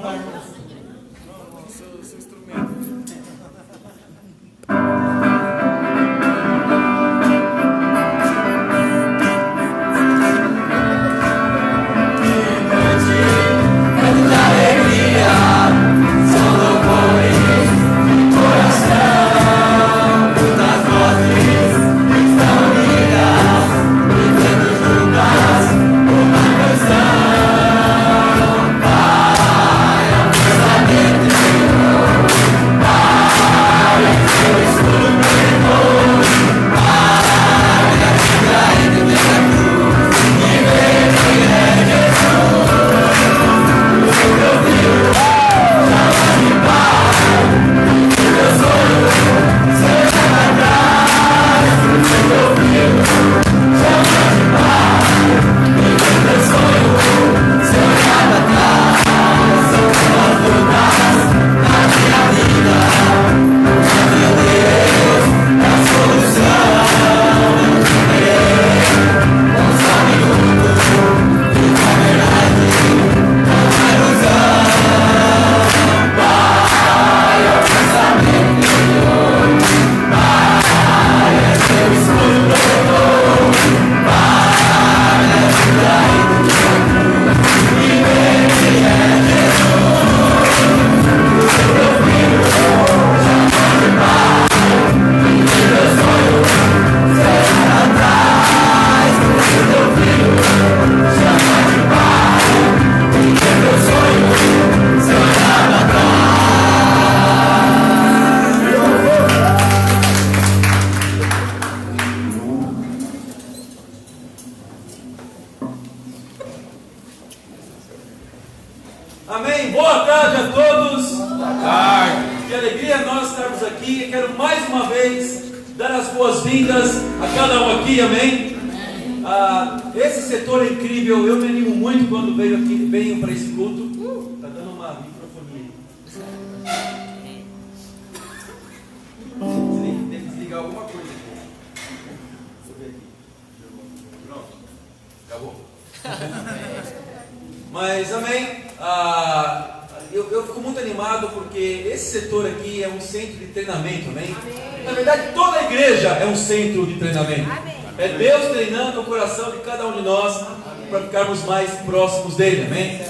Seu instrumento. Amém? Boa tarde a todos. Boa tarde. Que alegria nós estarmos aqui. Quero mais uma vez dar as boas-vindas a cada um aqui. Amém? Esse setor é incrível. Eu me animo muito quando venho para esse culto. Está dando uma microfonia. Tem que desligar alguma coisa aqui. Deixa eu ver aqui. Pronto. Acabou. Mas amém. Eu fico muito animado porque esse setor aqui é um centro de treinamento, amém? Na verdade, toda a igreja é um centro de treinamento. Amém. É Deus treinando o coração de cada um de nós para ficarmos mais próximos dele, amém?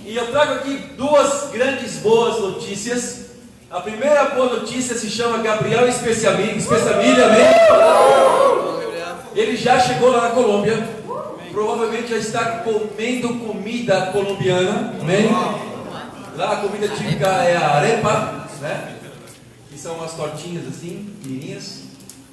E eu trago aqui duas grandes boas notícias. A primeira boa notícia se chama Gabriel Especiamilha, amém? Ele já chegou lá na Colômbia. Provavelmente já está comendo comida colombiana, amém? Lá a comida típica é a arepa, né? Que são umas tortinhas assim, pequenininhas.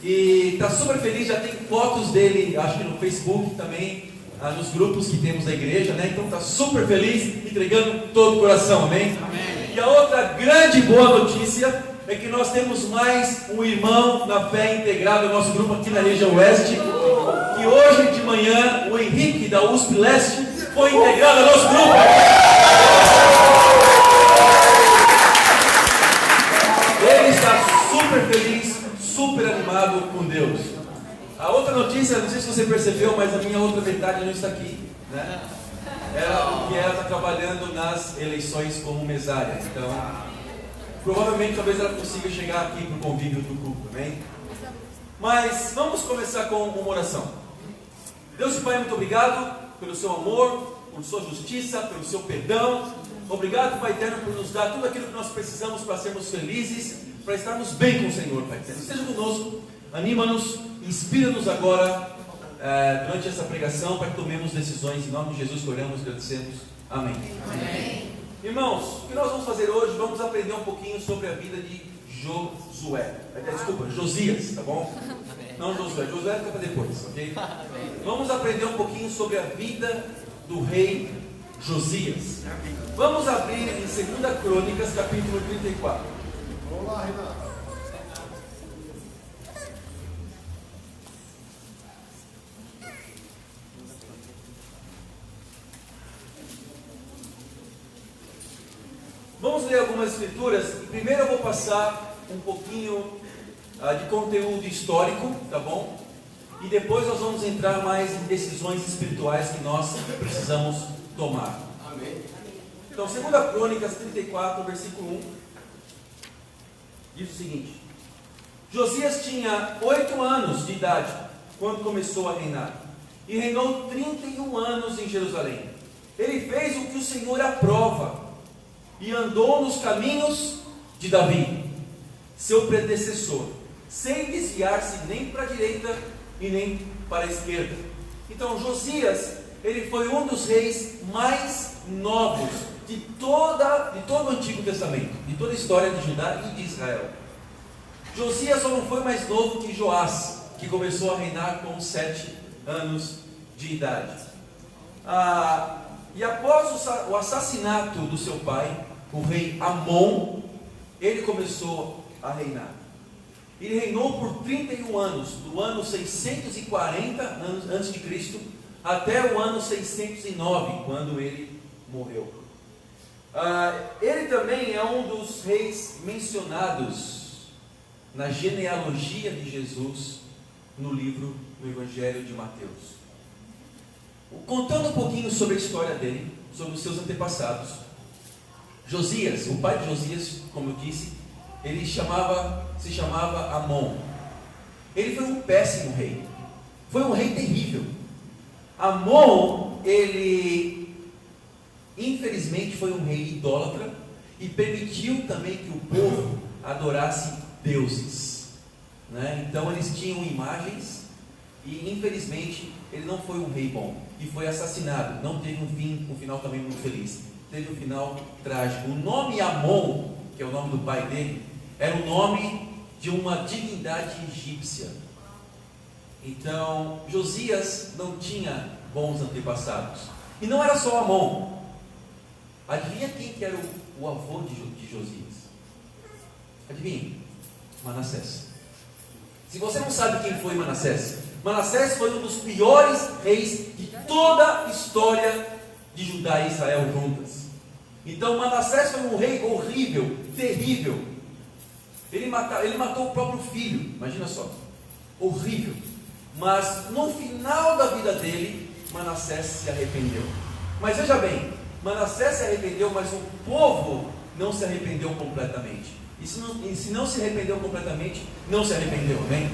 E está super feliz, já tem fotos dele, acho que no Facebook também, nos grupos que temos da igreja, né? Então está super feliz, entregando todo o coração, amém? Amém? E a outra grande boa notícia é que nós temos mais um irmão na fé integrado no nosso grupo aqui na região oeste. Que hoje de manhã o Henrique da USP Leste foi integrado ao nosso grupo. Ele está super feliz, super animado com Deus. A outra notícia, não sei se você percebeu, mas a minha outra metade não está aqui, né? Porque ela está trabalhando nas eleições como mesária. Então, provavelmente talvez ela consiga chegar aqui para o convívio do grupo, amém? Mas vamos começar com uma oração. Deus e Pai, muito obrigado pelo seu amor, por sua justiça, pelo seu perdão. Obrigado, Pai eterno, por nos dar tudo aquilo que nós precisamos para sermos felizes, para estarmos bem com o Senhor, Pai eterno. Esteja conosco, anima-nos, inspira-nos agora durante essa pregação para que tomemos decisões. Em nome de Jesus que oramos e agradecemos. Amém. Amém. Irmãos, o que nós vamos fazer hoje? Vamos aprender um pouquinho sobre a vida de Josias, tá bom? Não Josué fica para depois, ok? Vamos aprender um pouquinho sobre a vida do rei Josias. Vamos abrir em 2 Crônicas, capítulo 34. Vamos lá, Renato. Vamos ler algumas escrituras. Primeiro eu vou passar um pouquinho de conteúdo histórico, tá bom? E depois nós vamos entrar mais em decisões espirituais que nós precisamos tomar. Amém. Então, 2 Crônicas 34, versículo 1, diz o seguinte: Josias tinha 8 anos de idade quando começou a reinar, e reinou 31 anos em Jerusalém. Ele fez o que o Senhor aprova, e andou nos caminhos de Davi, seu predecessor, sem desviar-se nem para a direita e nem para a esquerda. Então Josias, ele foi um dos reis mais novos de todo o Antigo Testamento, de toda a história de Judá e de Israel. Josias só não foi mais novo que Joás, que começou a reinar com 7 anos de idade. E após o assassinato do seu pai, o rei Amon, ele começou a reinar. Ele reinou por 31 anos, do ano 640 a.C. até o ano 609, quando ele morreu. Ele também é um dos reis mencionados na genealogia de Jesus no Evangelho de Mateus. Contando um pouquinho sobre a história dele, sobre os seus antepassados, Josias, o pai de Josias, como eu disse, ele se chamava Amon. Ele foi um péssimo rei, foi um rei terrível. Amon, ele infelizmente foi um rei idólatra e permitiu também que o povo adorasse deuses, né? Então eles tinham imagens e infelizmente ele não foi um rei bom e foi assassinado. Não teve um final também muito feliz, teve um final trágico. O nome Amon, que é o nome do pai dele, era o nome de uma divindade egípcia. Então Josias não tinha bons antepassados, e não era só Amon. Adivinha quem que era o avô de Josias? Adivinha? Manassés. Se você não sabe quem foi Manassés, Manassés foi um dos piores reis de toda a história de Judá e Israel juntas. Então Manassés foi um rei horrível, terrível. Ele matou o próprio filho, imagina só, horrível. Mas no final da vida dele, Manassés se arrependeu. Mas veja bem, Manassés se arrependeu, mas o povo não se arrependeu completamente. E se não se arrependeu completamente, não se arrependeu, amém?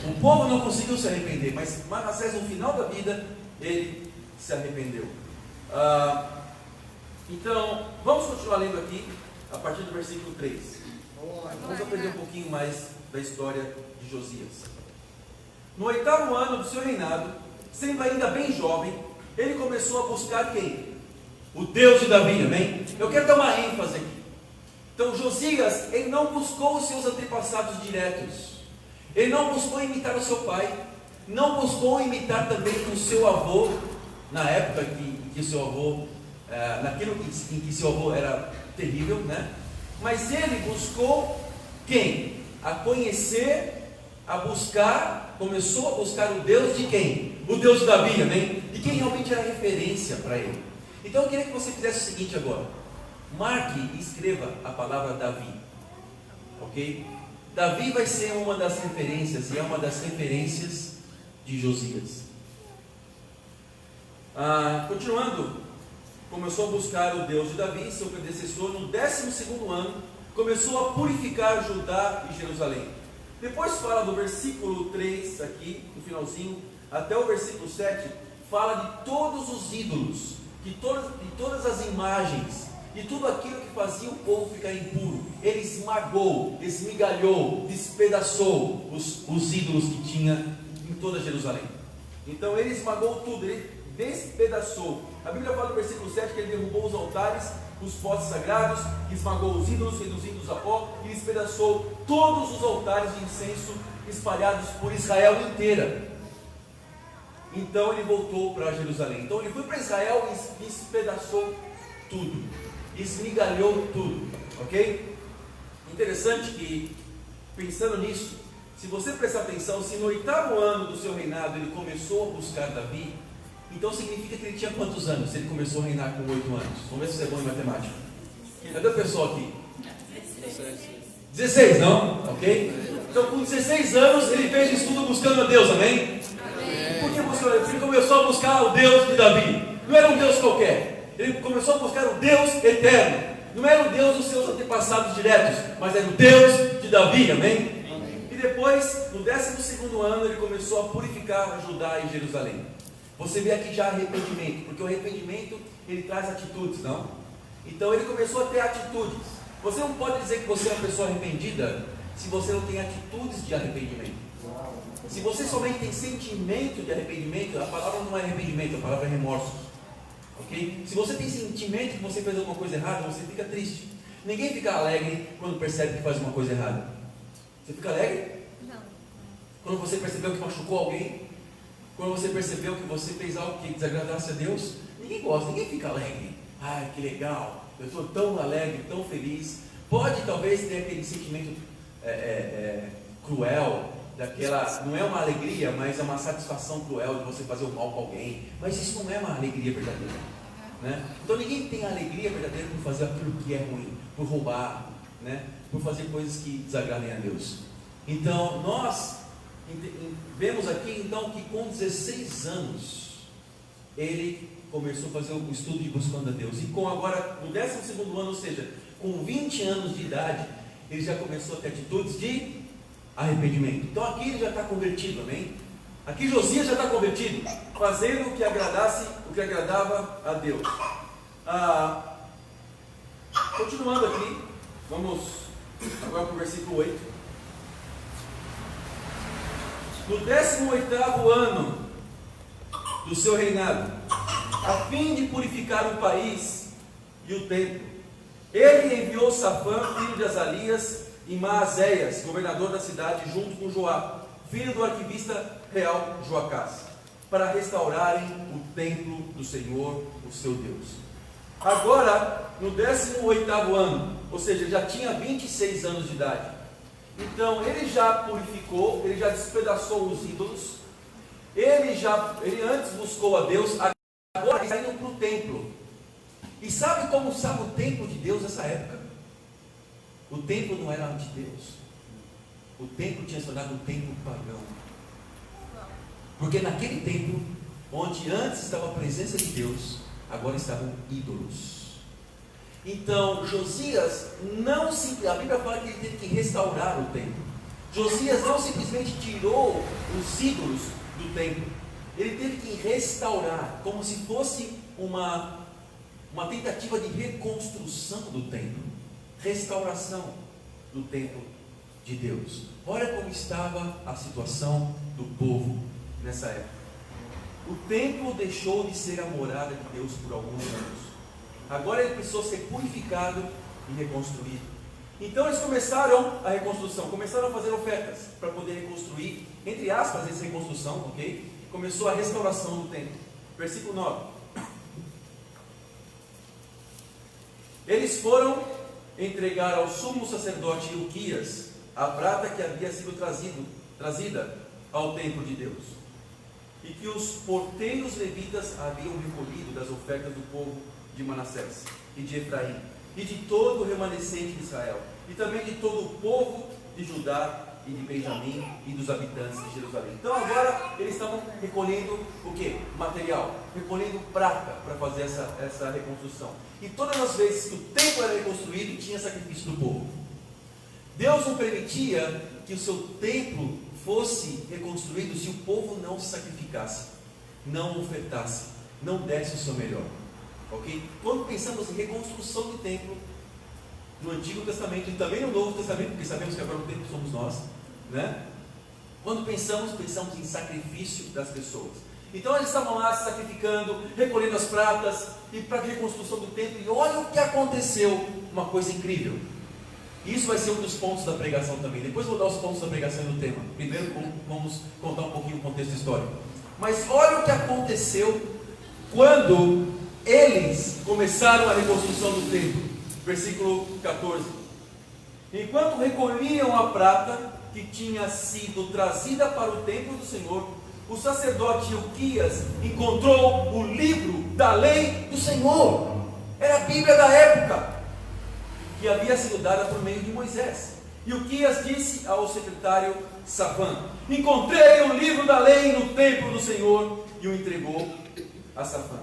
O povo não conseguiu se arrepender, mas Manassés no final da vida, ele se arrependeu. Então, vamos continuar lendo aqui, a partir do versículo 3. Vamos aprender um pouquinho mais da história de Josias. No 8º ano do seu reinado, sendo ainda bem jovem, ele começou a buscar quem? O Deus de Davi, amém? Eu quero dar uma ênfase aqui. Então Josias, ele não buscou os seus antepassados diretos. Ele não buscou imitar o seu pai. Não buscou imitar também o seu avô, na época que o seu avô, naquilo em que seu avô era terrível, né? Mas ele buscou quem? A conhecer, a buscar, começou a buscar o Deus de quem? O Deus de Davi, amém? E quem realmente era referência para ele. Então eu queria que você fizesse o seguinte agora. Marque e escreva a palavra Davi. Ok? Davi vai ser uma das referências, e é uma das referências de Josias. Continuando, começou a buscar o Deus de Davi, seu predecessor. No 12º ano, começou a purificar Judá e Jerusalém. Depois fala do versículo 3 aqui, no finalzinho, até o versículo 7, fala de todos os ídolos, de todas as imagens, de tudo aquilo que fazia o povo ficar impuro. Ele esmagou, esmigalhou, despedaçou os ídolos que tinha em toda Jerusalém. Então ele esmagou tudo, ele despedaçou. A Bíblia fala no versículo 7 que ele derrubou os altares, os postes sagrados, esmagou os ídolos, reduzindo-os a pó, e despedaçou todos os altares de incenso espalhados por Israel inteira. Então ele voltou para Jerusalém. Então ele foi para Israel e despedaçou tudo, esmigalhou tudo, ok? Interessante que, pensando nisso, se você prestar atenção, se no 8º ano do seu reinado ele começou a buscar Davi, então significa que ele tinha quantos anos? Ele começou a reinar com 8 anos. Vamos ver se você é bom em matemática. Cadê o pessoal aqui? 16, não? Ok? Então com 16 anos ele fez o estudo buscando a Deus, amém? Por que buscou? Ele começou a buscar o Deus de Davi. Não era um Deus qualquer. Ele começou a buscar o Deus eterno. Não era o Deus dos seus antepassados diretos, mas era o Deus de Davi, amém? E depois, no 12º ano, ele começou a purificar Judá e Jerusalém. Você vê aqui já arrependimento, porque o arrependimento, ele traz atitudes, não? Então ele começou a ter atitudes. Você não pode dizer que você é uma pessoa arrependida se você não tem atitudes de arrependimento. Se você somente tem sentimento de arrependimento, a palavra não é arrependimento, a palavra é remorso. Ok? Se você tem sentimento que você fez alguma coisa errada, você fica triste. Ninguém fica alegre quando percebe que faz uma coisa errada. Você fica alegre? Não. Quando você percebeu que machucou alguém? Quando você percebeu que você fez algo que desagradasse a Deus? Ninguém gosta, ninguém fica alegre. Ai, que legal, eu estou tão alegre, tão feliz. Pode talvez ter aquele sentimento cruel, daquela, não é uma alegria, mas é uma satisfação cruel de você fazer o mal com alguém. Mas isso não é uma alegria verdadeira, né? Então ninguém tem alegria verdadeira por fazer aquilo que é ruim, por roubar, né? Por fazer coisas que desagradem a Deus. Então nós vemos aqui então que com 16 anos ele começou a fazer o estudo de buscando a Deus. E com agora, no 12º ano, ou seja, com 20 anos de idade, ele já começou a ter atitudes de arrependimento. Então aqui ele já está convertido, amém? Aqui Josias já está convertido, fazendo o que agradava a Deus. Continuando aqui, vamos agora para o versículo 8. No 18º ano do seu reinado, a fim de purificar o país e o templo, ele enviou Safã, filho de Azalias, e Maazéias, governador da cidade, junto com Joá, filho do arquivista real Joacás, para restaurarem o templo do Senhor, o seu Deus. Agora, no 18º ano, ou seja, já tinha 26 anos de idade. Então, ele já purificou, ele já despedaçou os ídolos, ele antes buscou a Deus, agora ele está indo para o templo. E sabe como estava o templo de Deus nessa época? O templo não era de Deus. O templo tinha se tornado um templo pagão. Porque naquele templo, onde antes estava a presença de Deus, agora estavam ídolos. Então, Josias a Bíblia fala que ele teve que restaurar o templo. Josias não simplesmente tirou os ídolos do templo. Ele teve que restaurar, como se fosse uma tentativa de reconstrução do templo. Restauração do templo de Deus. Olha como estava a situação do povo nessa época. O templo deixou de ser a morada de Deus por alguns anos. Agora ele precisou ser purificado e reconstruído. Então eles começaram a reconstrução, começaram a fazer ofertas para poder reconstruir, entre aspas, essa reconstrução, ok? Começou a restauração do templo. Versículo 9. Eles foram entregar ao sumo sacerdote Ilquias a prata que havia sido trazida ao templo de Deus, e que os porteiros levitas haviam recolhido das ofertas do povo de Manassés e de Efraim, e de todo o remanescente de Israel, e também de todo o povo de Judá e de Benjamim e dos habitantes de Jerusalém. Então agora eles estavam recolhendo o que? Material, recolhendo prata para fazer essa reconstrução. E todas as vezes que o templo era reconstruído, tinha sacrifício do povo. Deus não permitia que o seu templo fosse reconstruído se o povo não se sacrificasse, não ofertasse, não desse o seu melhor. Ok? Quando pensamos em reconstrução do templo, no Antigo Testamento e também no Novo Testamento, porque sabemos que agora o templo somos nós, né? Quando pensamos em sacrifício das pessoas. Então eles estavam lá se sacrificando, recolhendo as pratas e para a reconstrução do templo. E olha o que aconteceu, uma coisa incrível. Isso vai ser um dos pontos da pregação também. Depois vou dar os pontos da pregação no tema. Primeiro vamos contar um pouquinho o contexto histórico. Mas olha o que aconteceu quando eles começaram a reconstrução do templo. Versículo 14. Enquanto recolhiam a prata que tinha sido trazida para o templo do Senhor, o sacerdote Ilquias encontrou o livro da lei do Senhor. Era a Bíblia da época, que havia sido dada por meio de Moisés. Ilquias disse ao secretário Safã: encontrei o livro da lei no templo do Senhor, e o entregou a Safã.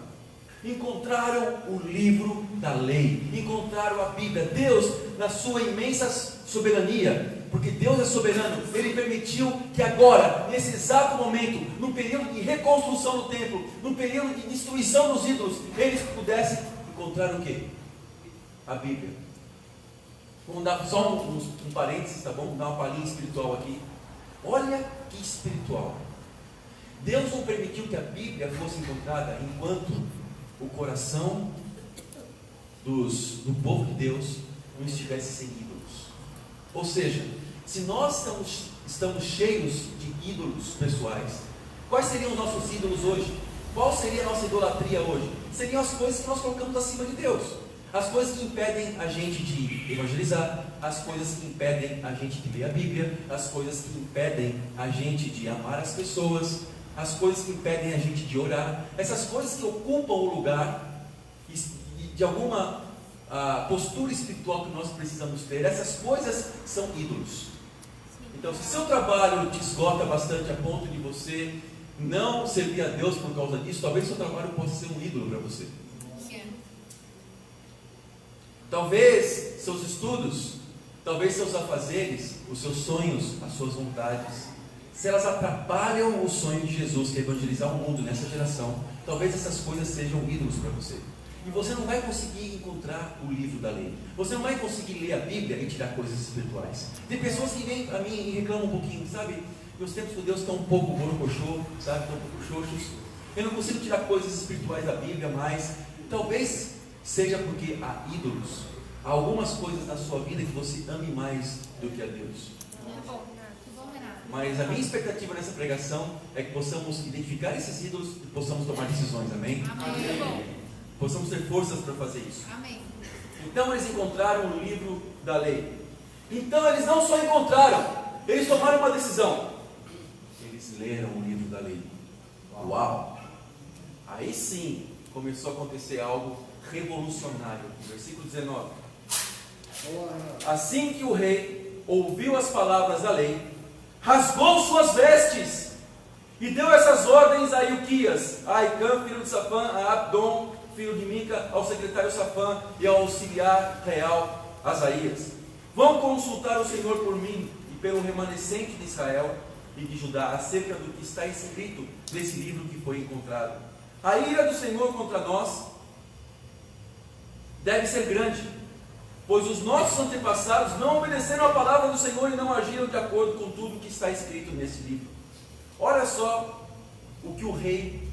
encontraram o livro da lei, encontraram a Bíblia. Deus, na sua imensa soberania, porque Deus é soberano, Ele permitiu que agora, nesse exato momento, no período de reconstrução do templo, no período de destruição dos ídolos, eles pudessem encontrar o quê? A Bíblia. Vamos dar só um parênteses, tá bom? Vamos dar uma palhinha espiritual aqui. Olha que espiritual. Deus não permitiu que a Bíblia fosse encontrada enquanto o coração do povo de Deus não estivesse sem ídolos. Ou seja, se nós estamos cheios de ídolos pessoais, quais seriam os nossos ídolos hoje? Qual seria a nossa idolatria hoje? Seriam as coisas que nós colocamos acima de Deus, as coisas que impedem a gente de evangelizar, as coisas que impedem a gente de ler a Bíblia, as coisas que impedem a gente de amar as pessoas, as coisas que impedem a gente de orar, essas coisas que ocupam o lugar de alguma postura espiritual que nós precisamos ter. Essas coisas são ídolos. Então, se seu trabalho te esgota bastante a ponto de você não servir a Deus por causa disso, talvez seu trabalho possa ser um ídolo para você. Talvez seus estudos, talvez seus afazeres, os seus sonhos, as suas vontades, se elas atrapalham o sonho de Jesus, que é evangelizar o mundo nessa geração, talvez essas coisas sejam ídolos para você. E você não vai conseguir encontrar o livro da lei. Você não vai conseguir ler a Bíblia e tirar coisas espirituais. Tem pessoas que vêm a mim e reclamam um pouquinho, sabe? Meus tempos com Deus estão um pouco borocochô, sabe? Estão um pouco xoxos. Eu não consigo tirar coisas espirituais da Bíblia, mas talvez seja porque há ídolos, há algumas coisas na sua vida que você ame mais do que a Deus. Mas a minha expectativa nessa pregação é que possamos identificar esses ídolos e possamos tomar decisões, amém? Amém. Possamos ter forças para fazer isso. Amém. Então eles encontraram o livro da lei. Então eles não só encontraram, eles tomaram uma decisão. Eles leram o livro da lei. Uau! Aí sim começou a acontecer algo revolucionário. Versículo 19. Assim que o rei ouviu as palavras da lei, rasgou suas vestes e deu essas ordens a Ilquias, a Aicam, filho de Safã, a Abdon, filho de Mica, ao secretário Safã e ao auxiliar real Asaías: vão consultar o Senhor por mim e pelo remanescente de Israel e de Judá acerca do que está escrito nesse livro que foi encontrado. A ira do Senhor contra nós deve ser grande, pois os nossos antepassados não obedeceram a palavra do Senhor e não agiram de acordo com tudo que está escrito nesse livro. Olha só o que o rei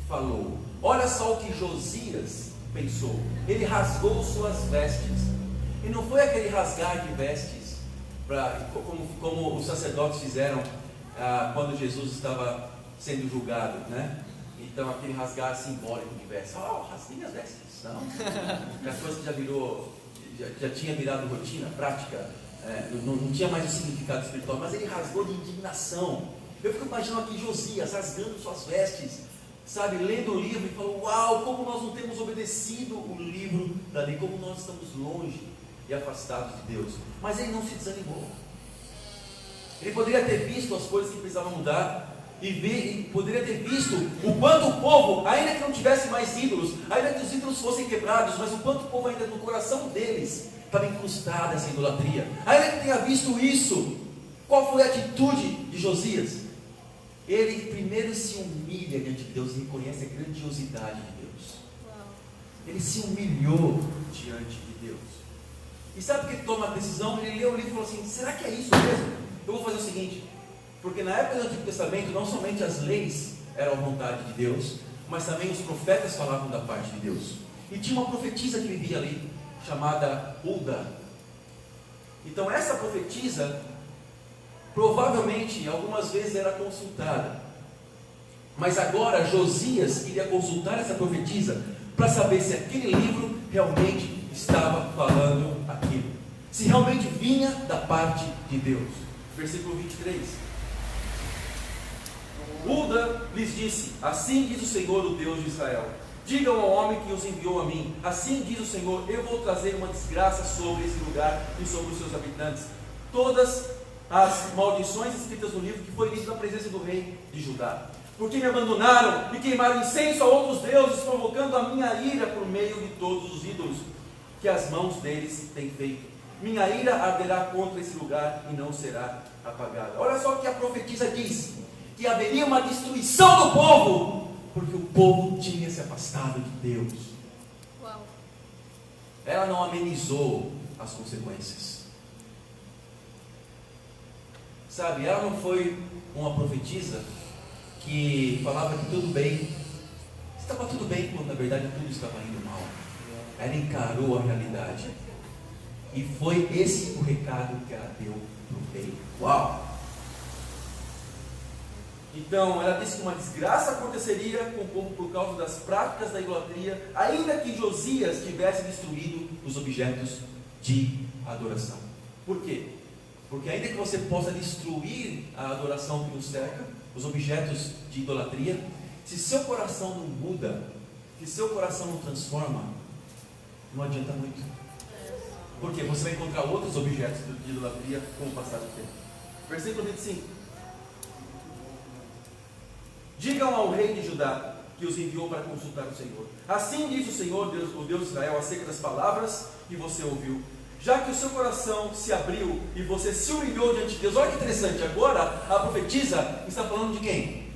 falou. Olha só o que Josias pensou. Ele rasgou suas vestes. E não foi aquele rasgar de vestes como os sacerdotes fizeram quando Jesus estava sendo julgado, né? Então aquele rasgar simbólico de vestes. Rasguei as vestes. Não. As coisas já tinha virado rotina, prática, não tinha mais o significado espiritual, mas ele rasgou de indignação. Eu fico imaginando aqui Josias rasgando suas vestes, sabe, lendo o livro e falou: uau, como nós não temos obedecido o livro da lei, como nós estamos longe e afastados de Deus. Mas ele não se desanimou. Ele poderia ter visto as coisas que precisavam mudar e poderia ter visto o quanto o povo, ainda que não tivesse mais ídolos, ainda que os ídolos fossem quebrados, mas o quanto o povo ainda no coração deles estava incrustada essa idolatria. Ainda que tenha visto isso, qual foi a atitude de Josias? Ele primeiro se humilha diante de Deus e reconhece a grandiosidade de Deus. Ele se humilhou diante de Deus. E sabe o que ele toma a decisão? Ele leu o livro e falou assim: será que é isso mesmo? Eu vou fazer o seguinte, porque na época do Antigo Testamento não somente as leis eram a vontade de Deus, mas também os profetas falavam da parte de Deus. E tinha uma profetisa que vivia ali, chamada Hulda. Então essa profetisa provavelmente algumas vezes era consultada, mas agora Josias iria consultar essa profetisa para saber se aquele livro realmente estava falando aquilo, se realmente vinha da parte de Deus. Versículo 23. Hulda lhes disse: assim diz o Senhor, o Deus de Israel, digam ao homem que os enviou a mim, assim diz o Senhor, eu vou trazer uma desgraça sobre esse lugar e sobre os seus habitantes, todas as maldições escritas no livro que foi lido na presença do rei de Judá. porque me abandonaram e queimaram incenso a outros deuses, provocando a minha ira por meio de todos os ídolos que as mãos deles têm feito. Minha ira arderá contra esse lugar e não será apagada. Olha só o que a profetisa diz: que haveria uma destruição do povo, porque o povo tinha se afastado de Deus. Uau. Ela não amenizou as consequências. Sabe, ela não foi uma profetisa que falava que tudo bem, estava tudo bem, quando na verdade tudo estava indo mal. Ela encarou a realidade. E foi esse o recado que ela deu para o rei. Uau! Então, ela disse que uma desgraça aconteceria com o povo por causa das práticas da idolatria, ainda que Josias tivesse destruído os objetos de adoração. Por quê? Porque ainda que você possa destruir a adoração que nos cerca, os objetos de idolatria, se seu coração não muda, se seu coração não transforma, não adianta muito. Porque você vai encontrar outros objetos de idolatria com o passar do tempo. Versículo 25. Digam ao rei de Judá que os enviou para consultar o Senhor. Assim diz o Senhor, o Deus de Israel, acerca das palavras que você ouviu. Já que o seu coração se abriu e você se humilhou diante de Deus. Olha que interessante, agora a profetisa está falando de quem?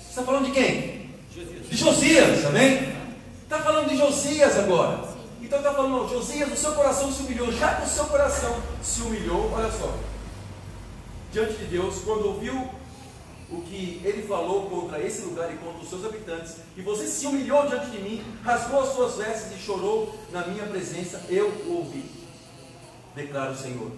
Está falando de quem? De Josias, amém? Está falando de Josias agora. Então está falando, não, Josias, o seu coração se humilhou. Já que o seu coração se humilhou, olha só, diante de Deus, quando ouviu o que ele falou contra esse lugar e contra os seus habitantes, e você se humilhou diante de mim, rasgou as suas vestes e chorou na minha presença, eu o ouvi, declara o Senhor.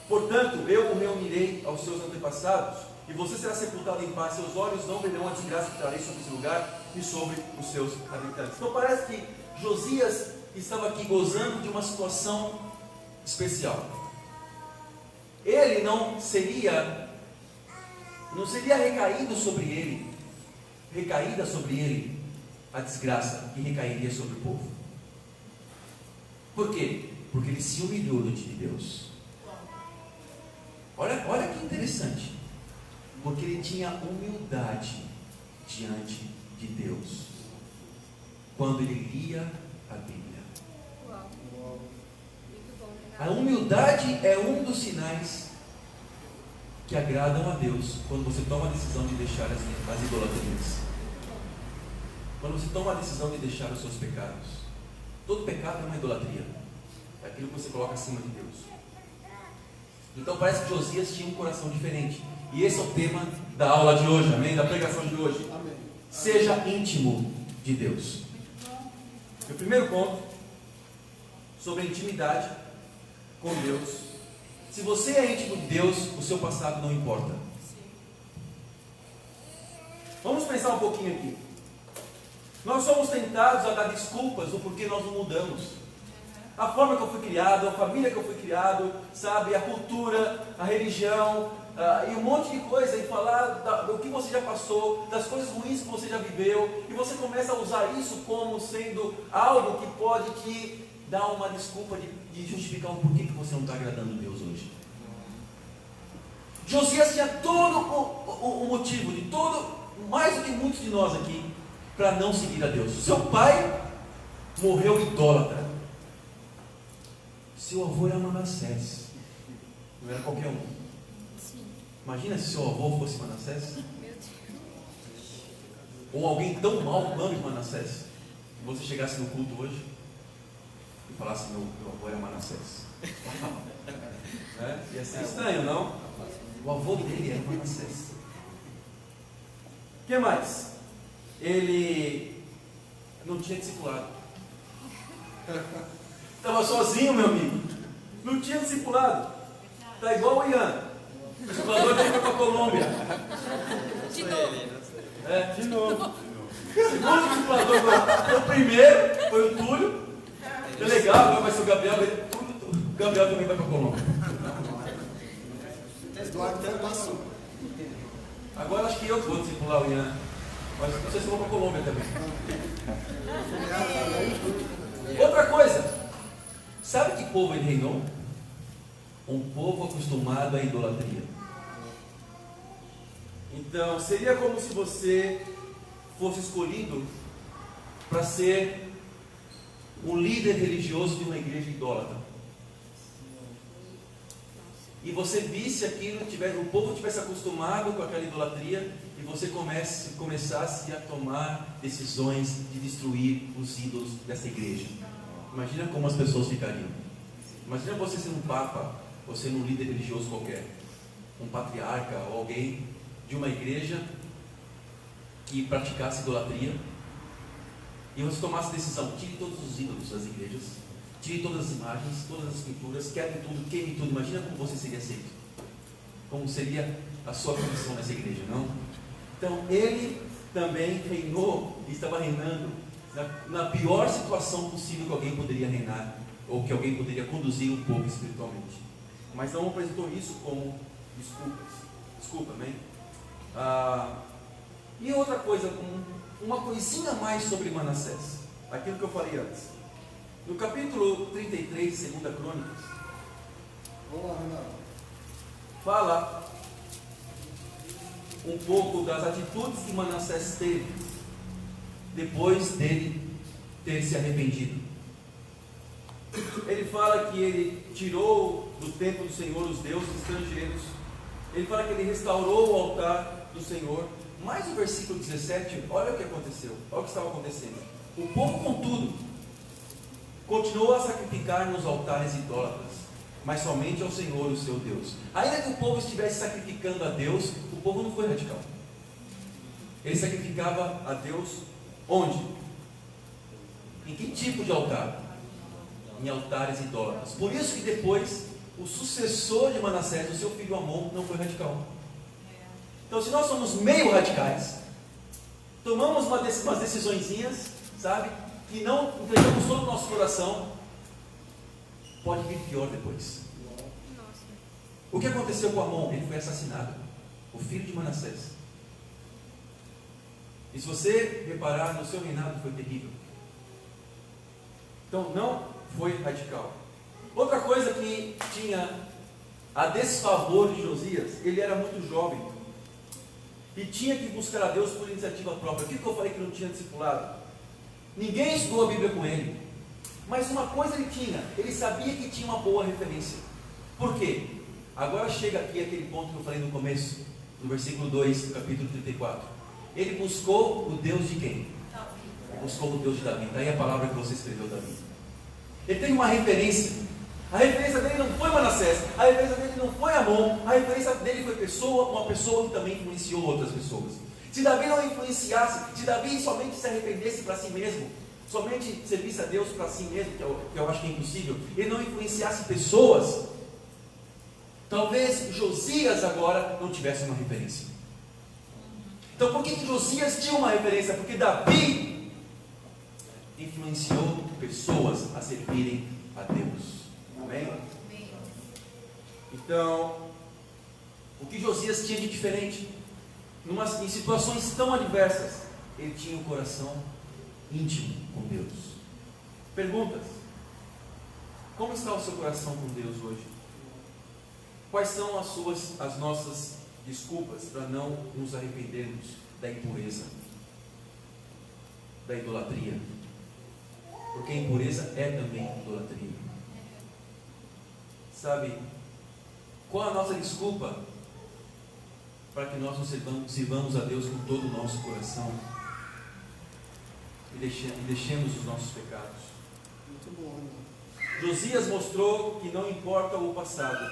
Portanto, eu me unirei aos seus antepassados, e você será sepultado em paz. Seus olhos não verão a desgraça que trarei sobre esse lugar e sobre os seus habitantes. Então parece que Josias estava aqui gozando de uma situação especial. Ele não seria recaída sobre ele a desgraça que recairia sobre o povo. Por quê? Porque ele se humilhou diante de Deus. Olha que interessante. Porque ele tinha humildade diante de Deus quando ele lia a Bíblia. Uau. Muito bom, A Renato. humildade é um dos sinais que agradam a Deus quando você toma a decisão de deixar as idolatrias. Quando você toma a decisão de deixar os seus pecados. Todo pecado é uma idolatria. É aquilo que você coloca acima de Deus. Então parece que Josias tinha um coração diferente. E esse é o tema da aula de hoje, amém? Da pregação de hoje. Amém. Seja íntimo de Deus. O primeiro ponto sobre a intimidade com Deus. Se você é íntimo de Deus, o seu passado não importa. Vamos pensar um pouquinho aqui. Nós somos tentados a dar desculpas do porquê nós não mudamos. A forma que eu fui criado, a família que eu fui criado, sabe, a cultura, a religião, e um monte de coisa, e falar do que você já passou, das coisas ruins que você já viveu, e você começa a usar isso como sendo algo que pode te dar uma desculpa de justificar o porquê que você não está agradando a Deus hoje. Josias tinha todo o motivo, mais do que muitos de nós aqui, para não seguir a Deus. Seu pai morreu idólatra. Seu avô era Manassés, não era qualquer um. Sim. Imagina se seu avô fosse Manassés, Meu Deus. ou alguém tão mau quanto Manassés, que você chegasse no culto hoje e falasse: meu avô era Manassés. Ia ser estranho, não? O avô dele era Manassés. O que mais? Ele não tinha discipulado. Estava sozinho, meu amigo. Não tinha discipulado. Está igual o Ian. O discipulador dele foi para a Colômbia. De novo. De novo. O segundo discipulador foi o primeiro, foi o Túlio. É legal, agora vai ser o Gabriel. O Gabriel também vai para a Colômbia. Eduardo até passou. Agora acho que eu vou discipular o Ian. Mas não sei se vou para a Colômbia também. Outra coisa. Sabe que povo ele reinou? Um povo acostumado à idolatria. Então, seria como se você fosse escolhido para ser um líder religioso de uma igreja idólatra. E você visse aquilo, o povo tivesse acostumado com aquela idolatria, e você começasse a tomar decisões de destruir os ídolos dessa igreja. Imagina como as pessoas ficariam. Imagina você sendo um papa, ou sendo um líder religioso qualquer, um patriarca ou alguém de uma igreja que praticasse idolatria, e você tomasse decisão: tire todos os ídolos das igrejas, tire todas as imagens, todas as pinturas, quebre tudo, queime tudo. Imagina como você seria aceito, como seria a sua condição nessa igreja, não? Então ele também reinou, e estava reinando na pior situação possível que alguém poderia reinar, ou que alguém poderia conduzir um povo espiritualmente. Mas não apresentou isso como desculpa, amém? E outra coisa, uma coisinha a mais sobre Manassés, aquilo que eu falei antes. No capítulo 33 de 2 Crônicas, Vamos lá, Renato. fala um pouco das atitudes que Manassés teve depois dele ter se arrependido. Ele fala que ele tirou do templo do Senhor os deuses estrangeiros. Ele fala que ele restaurou o altar do Senhor. Mas o versículo 17, olha o que aconteceu, olha o que estava acontecendo. O povo, contudo, continuou a sacrificar nos altares idólatras, mas somente ao Senhor, o seu Deus. Ainda que o povo estivesse sacrificando a Deus, o povo não foi radical. Ele sacrificava a Deus onde? Em que tipo de altar? Em altares idólatras. Por isso que depois o sucessor de Manassés, o seu filho Amon, não foi radical. Então, se nós somos meio radicais, tomamos umas decisõezinhas, sabe, que não entregamos todo o nosso coração, pode vir pior depois. Nossa. O que aconteceu com Amon? Ele foi assassinado, o filho de Manassés. E se você reparar, no seu reinado foi terrível. Então não foi radical. Outra coisa que tinha a desfavor de Josias, ele era muito jovem e tinha que buscar a Deus por iniciativa própria. Aquilo que eu falei que não tinha discipulado, ninguém estudou a Bíblia com ele, mas uma coisa ele tinha, ele sabia que tinha uma boa referência. Por quê? Agora chega aqui aquele ponto que eu falei no começo, no versículo 2 do capítulo 34. Ele buscou o Deus de quem? Ele buscou o Deus de Davi. Está aí a palavra que você escreveu, Davi. Ele tem uma referência. A referência dele não foi Manassés, a referência dele não foi Amon, a referência dele foi uma pessoa que também influenciou outras pessoas. Se Davi não influenciasse, se Davi somente se arrependesse para si mesmo, somente servisse a Deus para si mesmo, que eu acho que é impossível, ele não influenciasse pessoas, talvez Josias agora não tivesse uma referência. Então por que Josias tinha uma referência? Porque Davi influenciou pessoas a servirem a Deus. Amém? Então, o que Josias tinha de diferente? Em situações tão adversas, ele tinha um coração íntimo com Deus. Perguntas: como está o seu coração com Deus hoje? Quais são as nossas desculpas para não nos arrependermos da impureza, da idolatria? Porque a impureza é também idolatria. Sabe, qual a nossa desculpa para que nós nos sirvamos a Deus com todo o nosso coração e deixemos os nossos pecados? Muito bom, irmão. Josias mostrou que não importa o passado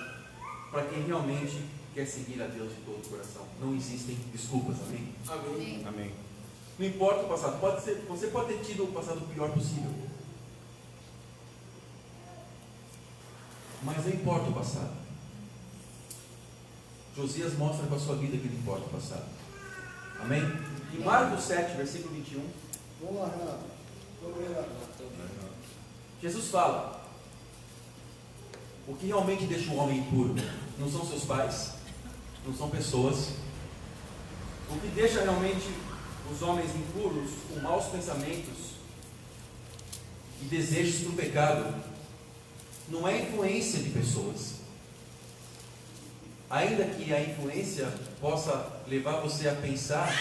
para quem realmente quer seguir a Deus de todo o coração. Não existem desculpas, amém? Amém. Amém. Não importa o passado, você pode ter tido o passado o pior possível, mas não importa o passado. Josias mostra com a sua vida que não importa o passado. Amém? Em Marcos 7, versículo 21, Vamos lá, Renato. Vamos ver, Renato. Jesus fala: o que realmente deixa um homem impuro não são seus pais, não são pessoas. O que deixa realmente os homens impuros com maus pensamentos e desejos para o pecado não é influência de pessoas, ainda que a influência possa levar você a pensar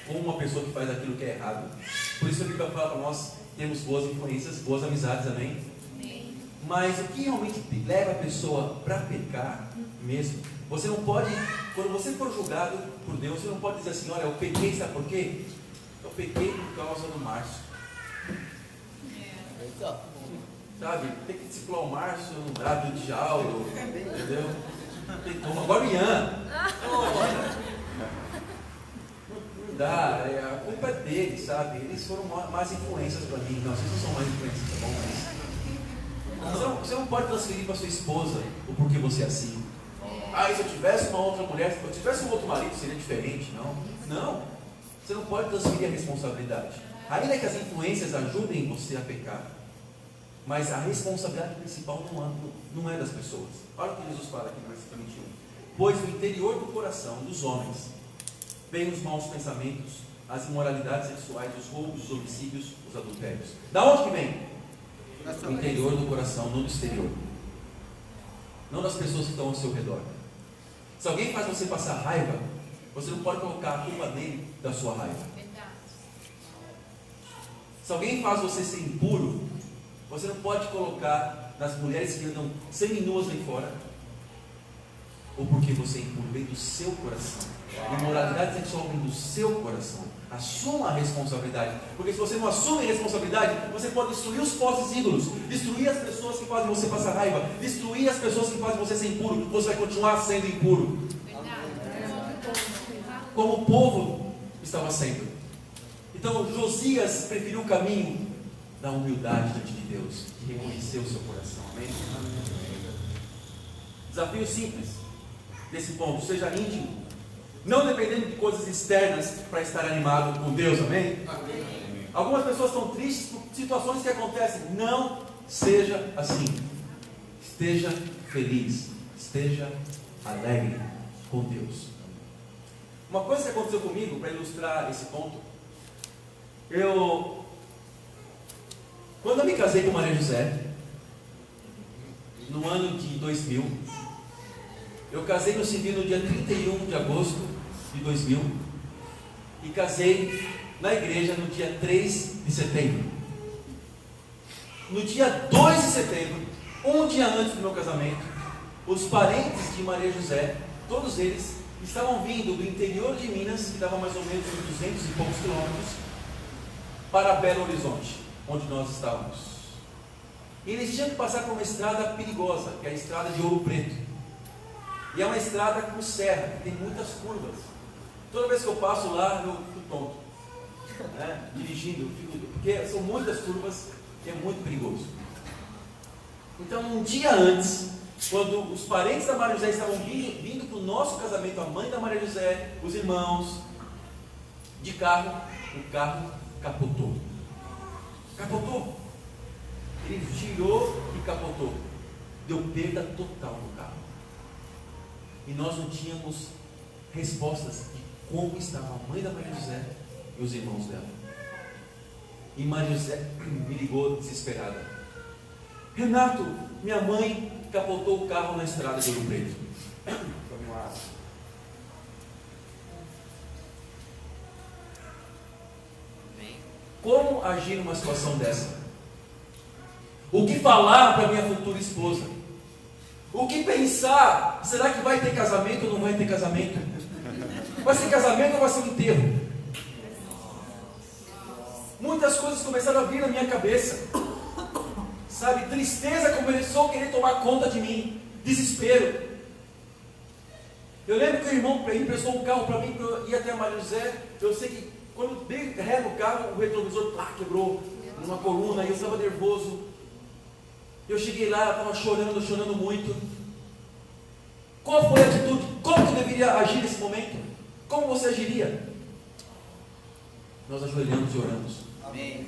como uma pessoa que faz aquilo que é errado. Por isso a Bíblia fala para nós termos boas influências, boas amizades, amém? Mas o que realmente leva a pessoa para pecar mesmo, você não pode, quando você for julgado por Deus, você não pode dizer assim, olha, eu pequei, sabe por quê? Eu pequei por causa do Márcio. Sabe, tem que discipular o Márcio, não dá do diálogo, entendeu? Tem como, agora o Ian. Não dá, a culpa é deles, sabe? Eles foram más influências para mim. Não, vocês não são más influências, tá bom? Mas você não pode transferir para sua esposa o porquê você é assim. Ah, se eu tivesse uma outra mulher, se eu tivesse um outro marido, seria diferente. Não, você não pode transferir a responsabilidade. Ainda que as influências ajudem você a pecar, mas a responsabilidade principal não é das pessoas. Olha o que Jesus fala aqui no versículo 21. Pois no interior do coração dos homens vêm os maus pensamentos, as imoralidades sexuais, os roubos, os homicídios, os adultérios. Da onde que vem? Do interior do coração, não do exterior. Não das pessoas que estão ao seu redor. Se alguém faz você passar raiva, você não pode colocar a culpa nele da sua raiva. Se alguém faz você ser impuro, você não pode colocar nas mulheres que andam seminuas lá fora, ou porque você é impuro, vem do seu coração. A imoralidade sexual vem do seu coração. Assuma a responsabilidade, porque se você não assume a responsabilidade, você pode destruir os falsos ídolos, destruir as pessoas que fazem você passar raiva, destruir as pessoas que fazem você ser impuro. Você vai continuar sendo impuro, como o povo estava sendo. Então Josias preferiu o caminho da humildade diante de Deus, de reconhecer o seu coração. Amém? Desafio simples desse ponto: seja íntimo, não dependendo de coisas externas para estar animado com Deus. Amém? Amém. Algumas pessoas estão tristes por situações que acontecem. Não seja assim. Esteja feliz, esteja alegre com Deus. Uma coisa que aconteceu comigo, para ilustrar esse ponto, quando eu me casei com Maria José, no ano de 2000, eu casei no civil no dia 31 de agosto de 2000 e casei na igreja no dia 3 de setembro. No dia 2 de setembro, um dia antes do meu casamento, os parentes de Maria José, todos eles, estavam vindo do interior de Minas, que dava mais ou menos uns 200 e poucos quilômetros, para Belo Horizonte, onde nós estávamos. E eles tinham que passar por uma estrada perigosa, que é a estrada de Ouro Preto. E é uma estrada com serra, que tem muitas curvas. Toda vez que eu passo lá, eu fico tonto, né? Dirigindo, porque são muitas curvas e é muito perigoso. Então, um dia antes, quando os parentes da Maria José estavam vindo para o nosso casamento, a mãe da Maria José, os irmãos, de carro, o carro capotou. Capotou. Ele girou e capotou. Deu perda total no carro. E nós não tínhamos respostas de como estava a mãe da Maria José e os irmãos dela. E Maria José me ligou desesperada: Renato, minha mãe capotou o carro na estrada de Ouro Preto. Vamos lá. Como agir numa situação dessa? O que falar para minha futura esposa? O que pensar? Será que vai ter casamento ou não vai ter casamento? Vai ser casamento ou vai ser um enterro? Muitas coisas começaram a vir na minha cabeça. Sabe, tristeza começou a querer tomar conta de mim. Desespero. Eu lembro que o irmão emprestou um carro para mim, para eu ir até a Maria José. Eu sei que quando dei ré no carro, o retrovisor quebrou numa coluna e eu estava nervoso. Eu cheguei lá, estava chorando muito. Qual foi a atitude? Como que eu deveria agir nesse momento? Como você agiria? Nós ajoelhamos e oramos. Amém.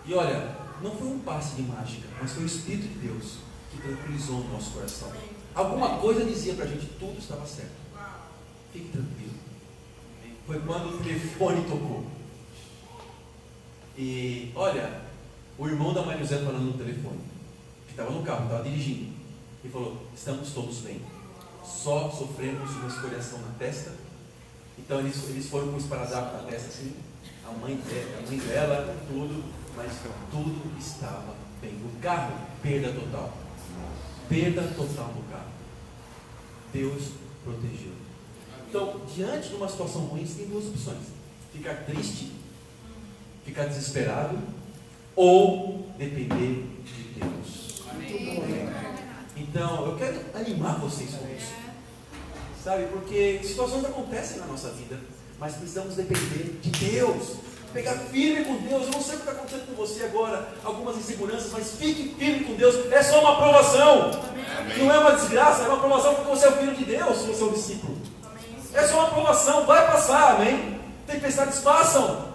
E olha, não foi um passe de mágica, mas foi o Espírito de Deus que tranquilizou o nosso coração. Alguma coisa dizia para a gente: tudo estava certo. Fique tranquilo. Foi quando o telefone tocou. E olha, o irmão da Maria José falando no telefone, que estava no carro, estava dirigindo. e falou: estamos todos bem, só sofremos uma escoriação na testa. Então eles foram com o esparadrapo na testa assim, a mãe dela, tudo, mas tudo estava bem. O carro, perda total do carro. Deus protegeu. Então, diante de uma situação ruim, você tem duas opções: ficar triste, ficar desesperado, ou depender de Deus. Então, eu quero animar vocês com isso, sabe? Porque situações acontecem na nossa vida, mas precisamos depender de Deus, pegar firme com Deus. Eu não sei o que está acontecendo com você agora, algumas inseguranças, mas fique firme com Deus. É só uma aprovação, não é uma desgraça, é uma aprovação porque você é o filho de Deus, se você é o discípulo. É só uma aprovação, vai passar, amém? Tempestades passam.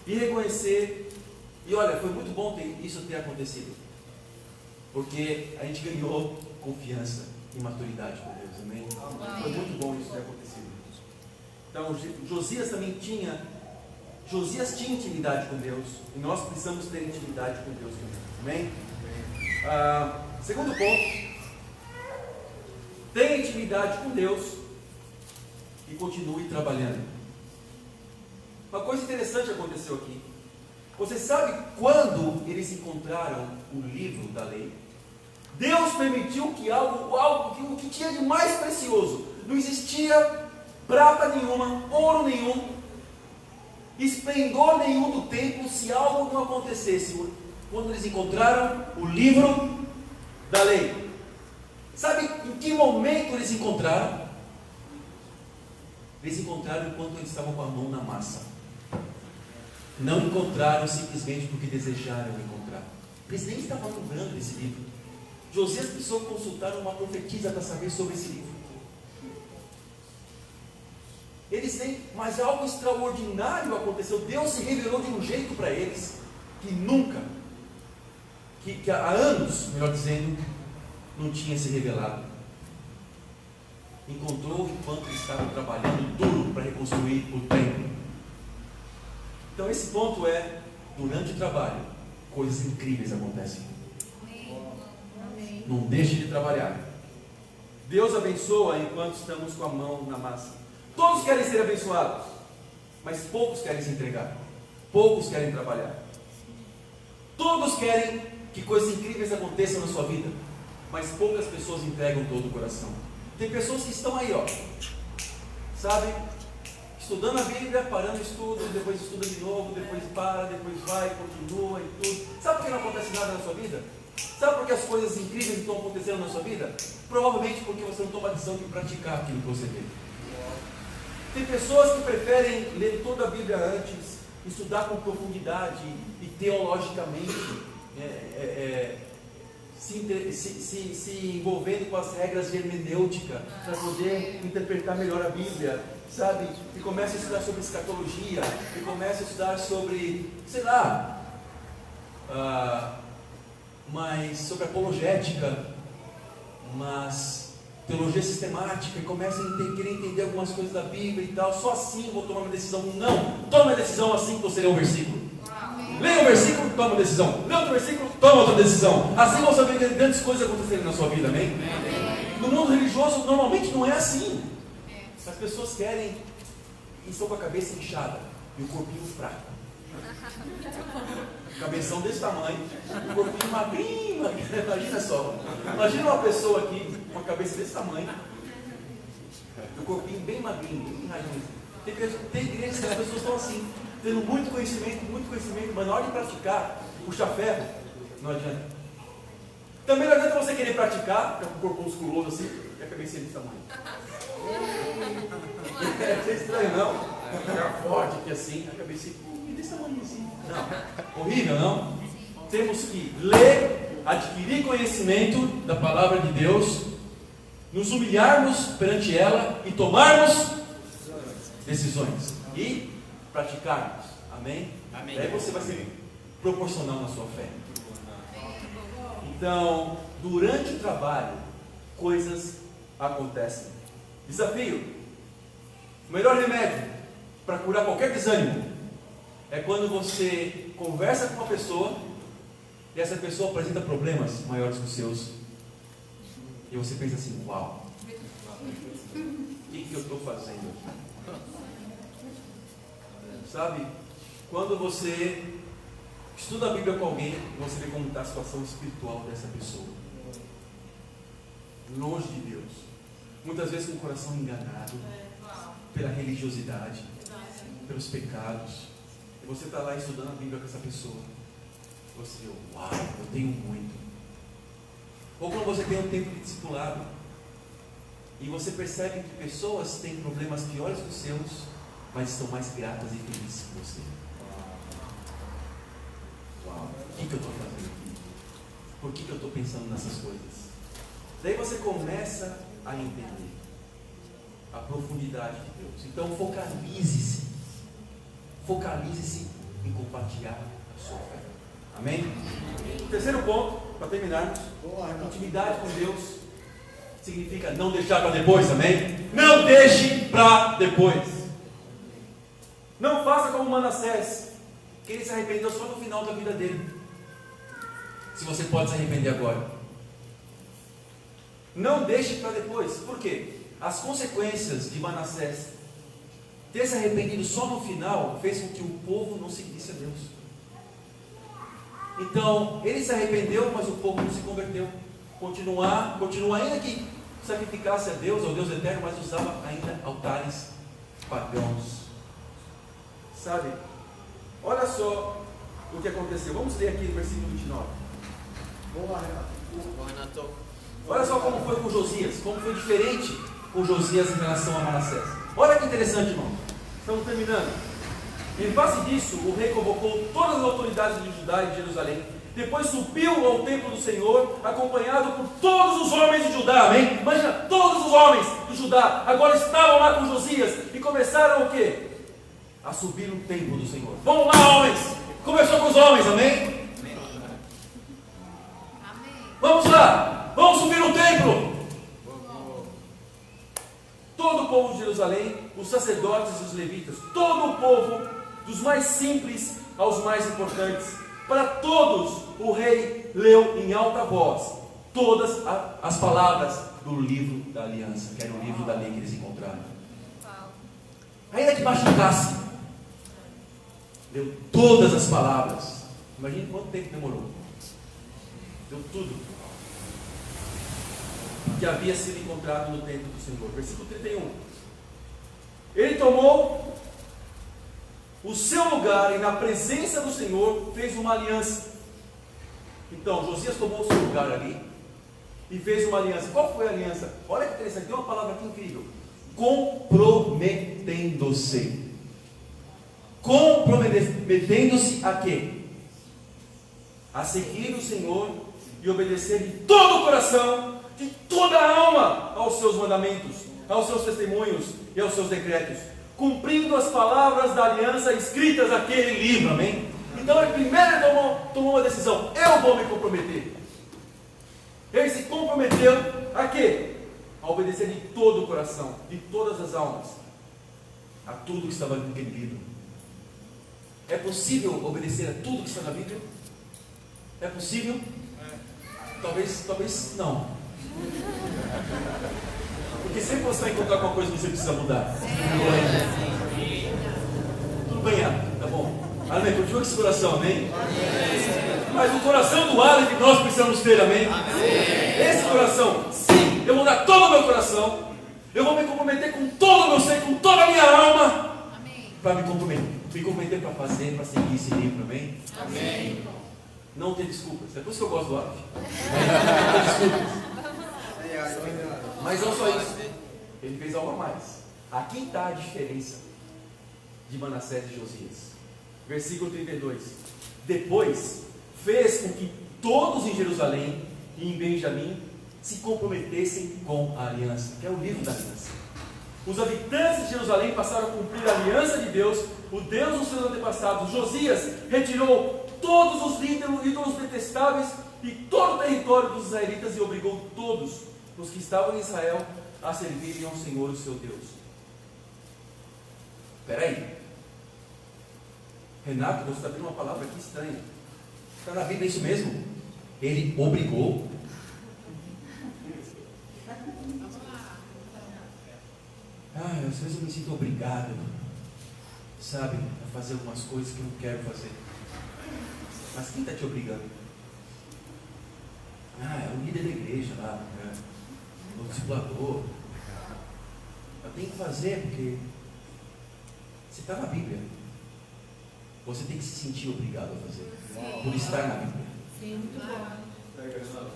E reconhecer, e olha, foi muito bom isso ter acontecido, porque a gente ganhou confiança e maturidade com Deus, amém? Foi muito bom isso ter acontecido. Então, Josias tinha intimidade com Deus, e nós precisamos ter intimidade com Deus também, amém? Segundo ponto, tenha intimidade com Deus e continue trabalhando. Uma coisa interessante aconteceu aqui. Você sabe quando eles encontraram o livro da lei? Deus permitiu que o que tinha de mais precioso, não existia prata nenhuma, ouro nenhum, esplendor nenhum do templo, se algo não acontecesse. Quando eles encontraram o livro da lei, sabe em que momento eles encontraram? Eles encontraram enquanto eles estavam com a mão na massa. Não encontraram simplesmente porque desejaram encontrar. Eles nem estavam lembrando desse livro. Josias precisou consultar uma profetisa para saber sobre esse livro. Mas algo extraordinário aconteceu. Deus se revelou de um jeito para eles que nunca, que há anos, melhor dizendo, não tinha se revelado. Encontrou enquanto eles estavam trabalhando duro para reconstruir o templo. Então esse ponto é: durante o trabalho, coisas incríveis acontecem. Não deixe de trabalhar. Deus abençoa enquanto estamos com a mão na massa. Todos querem ser abençoados, mas poucos querem se entregar, poucos querem trabalhar. Todos querem que coisas incríveis aconteçam na sua vida, mas poucas pessoas entregam todo o coração. Tem pessoas que estão aí, ó, sabe, estudando a Bíblia, parando o estudo, depois estuda de novo, depois para, depois vai, continua e tudo. Sabe por que não acontece nada na sua vida? Sabe por que as coisas incríveis estão acontecendo na sua vida? Provavelmente porque você não toma a decisão de praticar aquilo que você vê. Tem pessoas que preferem ler toda a Bíblia antes, estudar com profundidade e teologicamente, se envolvendo com as regras de hermenêutica para poder interpretar melhor a Bíblia, sabe? E começa a estudar sobre escatologia, e começa a estudar sobre, sei lá, mas sobre apologética, mas teologia sistemática, e começa a querer entender algumas coisas da Bíblia e tal. Só assim eu vou tomar uma decisão. Não, tome a decisão assim que você lê um versículo. Leia um versículo, toma uma decisão. Leia outro versículo, toma outra decisão. Assim você vai ver grandes coisas acontecerem na sua vida, amém? No mundo religioso normalmente não é assim. As pessoas querem e estão com a cabeça inchada e o corpinho fraco. Cabeção desse tamanho, o corpinho magrinho. Imagina só. Imagina uma pessoa aqui com a cabeça desse tamanho, o corpinho bem magrinho, bem raizinho. Tem igrejas que as pessoas estão assim, tendo muito conhecimento, mas na hora de praticar, puxa ferro, não adianta. Também não adianta você querer praticar, com o corpo musculoso assim, e a cabeça desse tamanho. É estranho, não? Ficar forte aqui assim, a cabeça desse tamanho assim. Não, horrível, não? Temos que ler, adquirir conhecimento da palavra de Deus, nos humilharmos perante ela e tomarmos decisões e praticarmos, amém? Amém. Daí você vai ser proporcional na sua fé. Então, durante o trabalho, coisas acontecem. Desafio: o melhor remédio para curar qualquer desânimo é quando você conversa com uma pessoa e essa pessoa apresenta problemas maiores que os seus, e você pensa assim: uau, o que eu estou fazendo aqui? Sabe, quando você estuda a Bíblia com alguém, você vê como está a situação espiritual dessa pessoa, longe de Deus, muitas vezes com o coração enganado pela religiosidade, pelos pecados. E você está lá estudando a Bíblia com essa pessoa, você vê: uau, eu tenho muito. Ou quando você tem um tempo de discipulado e você percebe que pessoas têm problemas piores que os seus, mas estão mais gratas e felizes que você. Uau, o que eu estou fazendo aqui? Por que eu estou pensando nessas coisas? Daí você começa a entender a profundidade de Deus. Então focalize-se em compartilhar a sua fé. Amém? O terceiro ponto, para terminarmos: Boa, Renato. intimidade com Deus significa não deixar para depois. Amém? Não deixe para depois. Não faça como Manassés, que ele se arrependeu só no final da vida dele. Se você pode se arrepender agora, não deixe para depois. Por quê? As consequências de Manassés ter se arrependido só no final fez com que o povo não seguisse a Deus. Então, ele se arrependeu, mas o povo não se converteu. Continua ainda que sacrificasse a Deus, ao Deus eterno, mas usava ainda altares pagãos. Sabe? Olha só o que aconteceu. Vamos ler aqui no versículo 29. Boa, Renato. Olha só como foi com Josias, como foi diferente com Josias em relação a Manassés. Olha que interessante, irmão. Estamos terminando. Em face disso, o rei convocou todas as autoridades de Judá e de Jerusalém. Depois subiu ao templo do Senhor, acompanhado por todos os homens de Judá. Amém? Imagina, todos os homens de Judá agora estavam lá com Josias e começaram o quê? A subir no templo do Senhor. Vamos lá, homens! Começou com os homens, amém? Vamos lá! Vamos subir no templo! Todo o povo de Jerusalém, os sacerdotes e os levitas, todo o povo, dos mais simples aos mais importantes, para todos o rei leu em alta voz todas as palavras do livro da aliança, que era o livro da lei que eles encontraram. Ainda que machucasse, leu todas as palavras. Imagine quanto tempo demorou. Deu tudo que havia sido encontrado no templo do Senhor. Versículo 31. Ele tomou o seu lugar e na presença do Senhor fez uma aliança. Então Josias tomou o seu lugar ali e fez uma aliança. Qual foi a aliança? Olha que interessante, tem uma palavra aqui incrível: comprometendo-se. Comprometendo-se a quê? A seguir o Senhor e obedecer de todo o coração, de toda a alma, aos seus mandamentos, aos seus testemunhos e aos seus decretos, cumprindo as palavras da aliança escritas naquele livro. Amém? Então ele primeiro tomou uma decisão: eu vou me comprometer. Ele se comprometeu a quê? A obedecer de todo o coração, de todas as almas, a tudo que estava naquele livro. É possível obedecer a tudo que está na Bíblia? É possível? Talvez não. Porque sempre você vai encontrar alguma coisa que você precisa mudar. Tudo bem, tá bom. Amém. Continua com esse coração, amém? Mas o coração do Aleph nós precisamos ter, amém? Esse coração, sim, eu vou dar todo o meu coração, eu vou me comprometer com todo o meu ser, com toda a minha alma, para me comprometer para fazer, para seguir esse livro, amém? Amém. Não tem desculpas, é por isso que eu gosto do Aleph. Não tem desculpas. Mas não só isso, ele fez algo a mais. Aqui está a diferença de Manassés e Josias. Versículo 32. Depois fez com que todos em Jerusalém e em Benjamim se comprometessem com a aliança, que é o livro da aliança. Os habitantes de Jerusalém passaram a cumprir a aliança de Deus, o Deus dos seus antepassados. Josias retirou todos os ídolos detestáveis e todo o território dos israelitas e obrigou todos os que estavam em Israel a servirem ao Senhor, o seu Deus. Espera aí, Renato, você está vendo uma palavra aqui estranha. Está na Bíblia isso mesmo? Ele obrigou. Às vezes eu me sinto obrigado, sabe, a fazer algumas coisas que eu não quero fazer. Mas quem está te obrigando? É o líder da igreja lá, o discipulador. Eu tenho que fazer porque se está na Bíblia, você tem que se sentir obrigado a fazer. Sim. Por estar na Bíblia. Sim, muito bom.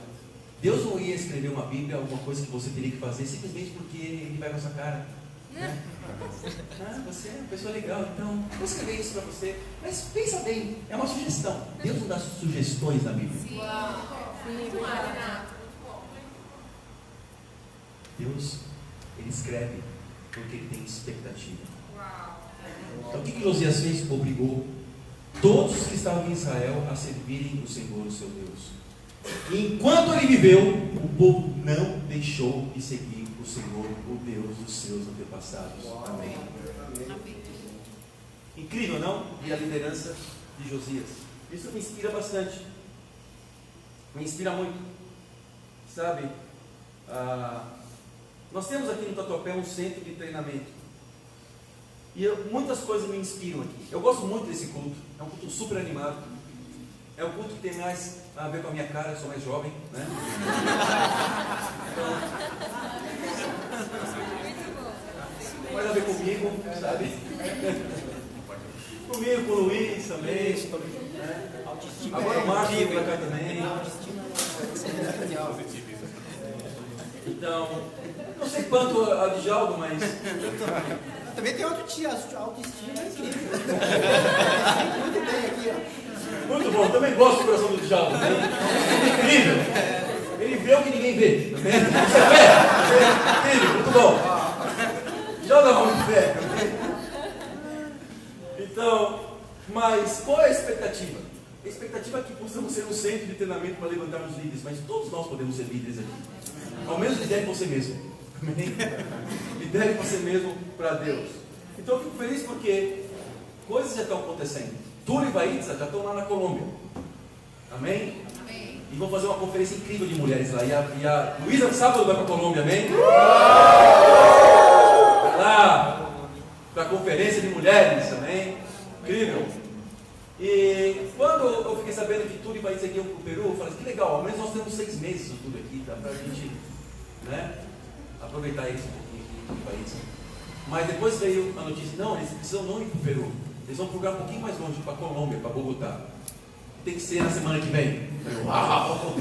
Deus não ia escrever uma Bíblia, alguma coisa que você teria que fazer simplesmente porque Ele vai com a sua cara. Né? Você é uma pessoa legal, então vou escrever isso para você. Mas pensa bem, é uma sugestão. Deus não dá sugestões na Bíblia. Sim. Sim, verdade. Deus, Ele escreve porque Ele tem expectativa. Uau. Então o que Josias fez? Obrigou todos os que estavam em Israel a servirem o Senhor, o seu Deus. E enquanto ele viveu, o povo não deixou de seguir o Senhor, o Deus dos seus antepassados. Amém. Incrível, não? E a liderança de Josias. Isso me inspira bastante. Me inspira muito. Sabe? Nós temos aqui no Tatuapé um centro de treinamento. E muitas coisas me inspiram aqui. Eu gosto muito desse culto. É um culto super animado. É um culto que tem mais a ver com a minha cara, eu sou mais jovem, né? Então, mais a ver comigo, sabe? Comigo, com o Luiz também. Né? Agora o Márcio veio pra cá também. Então, não sei quanto a de Jaldo, mas... Também tem autoestima incrível. Muito bem aqui, ó. Muito bom, também gosto do coração do Djalma. Incrível. Ele vê o que ninguém vê. Você vê? Incrível, muito bom. Djalma dá muito fé. Então, mas qual é a expectativa? A expectativa é que possamos ser um centro de treinamento para levantar os líderes, mas todos nós podemos ser líderes aqui. Ao menos lidere você mesmo. Amém? Lidere você mesmo para Deus. Então eu fico feliz porque coisas já estão acontecendo. Túlio e Vaitza já estão lá na Colômbia. Amém? Amém. E vão fazer uma conferência incrível de mulheres lá. E a Luísa sábado vai para a Colômbia, amém? Vai lá para a conferência de mulheres, amém? Incrível. E quando eu fiquei sabendo que Túlio e Vaitza iam para o Peru, eu falei assim, que legal, ao menos nós temos 6 meses do Túlio aqui, tá? Para a gente, né, aproveitar isso um pouquinho aqui, Túlio e Vaitza. Mas depois veio a notícia, não, eles precisam não ir para o Peru. Eles vão para um lugar um pouquinho mais longe, para a Colômbia, para Bogotá. Tem que ser na semana que vem. Uau!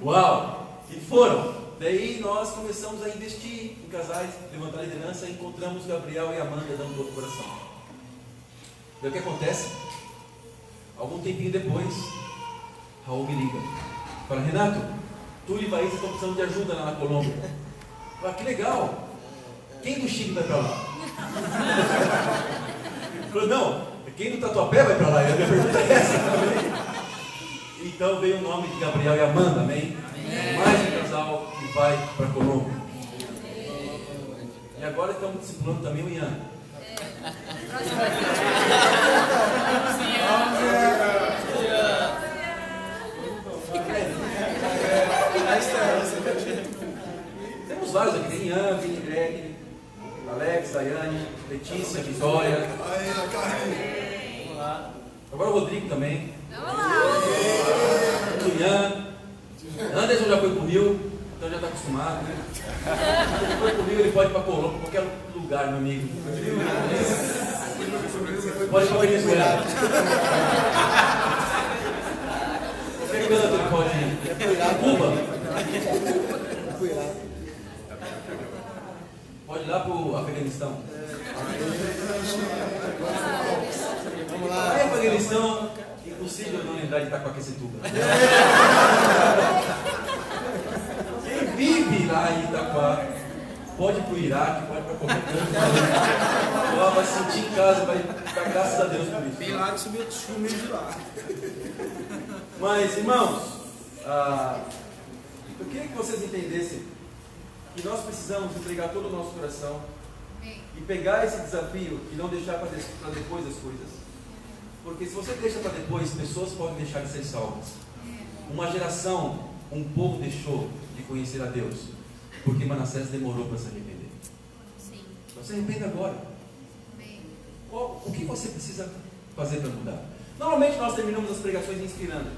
Uau! E foram. Daí nós começamos a investir em casais, levantar a liderança, e encontramos Gabriel e Amanda dando todo o coração. Daí o que acontece? Algum tempinho depois, Raul me liga. Fala, Renato, Túlio e Vaísa estão precisando de ajuda lá na Colômbia. Fala, que legal! Quem do Chile vai para lá? Falou, não, quem do Tatuapé vai para lá? E a minha pergunta é essa também. Então veio o nome de Gabriel e Amanda, amém? Mais um casal que vai para a Colômbia. E agora estamos discipulando também o Ian. Temos vários aqui, tem Ian, Vini, Greg, Alex, Daiane, Letícia, Vitória. Agora o Rodrigo também. O Ian. Anderson já foi pro Rio, então já está acostumado, né? Ele foi pro Rio, ele pode ir para Colômbia, qualquer lugar, meu amigo. Pode ir para Venezuela. Qualquer canto ele pode ir. Cuba. Pode ir lá pro Afeganistão. Vamos Lá lá. em Afeganistão, impossível não lembrar de Itacoaquecetuba. Quem vive lá em Itaquá, pode ir para o Iraque, pode ir para qualquer canto. Lá vai se sentir em casa, vai dar graças a Deus por isso. Tem lá que sumiu de lá. Mas, irmãos, eu queria que vocês entendessem que nós precisamos entregar todo o nosso coração e pegar esse desafio e não deixar para depois as coisas. Porque se você deixa para depois, pessoas podem deixar de ser salvas. Uma geração, um povo deixou de conhecer a Deus, porque Manassés demorou para se arrepender. Então se arrependa agora. O que você precisa fazer para mudar? Normalmente nós terminamos as pregações inspirando,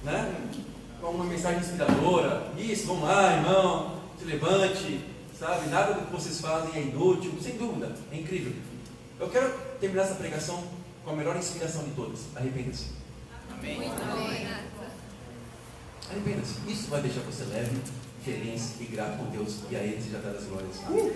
né? Com uma mensagem inspiradora. Isso, vamos lá, irmão, se levante, sabe? Nada do que vocês fazem é inútil, sem dúvida, é incrível. Eu quero terminar essa pregação com a melhor inspiração de todas. Arrependa-se. Amém. Arrependa-se. Isso vai deixar você leve, feliz e grato com Deus, e a Ele seja dado as glórias. Amém.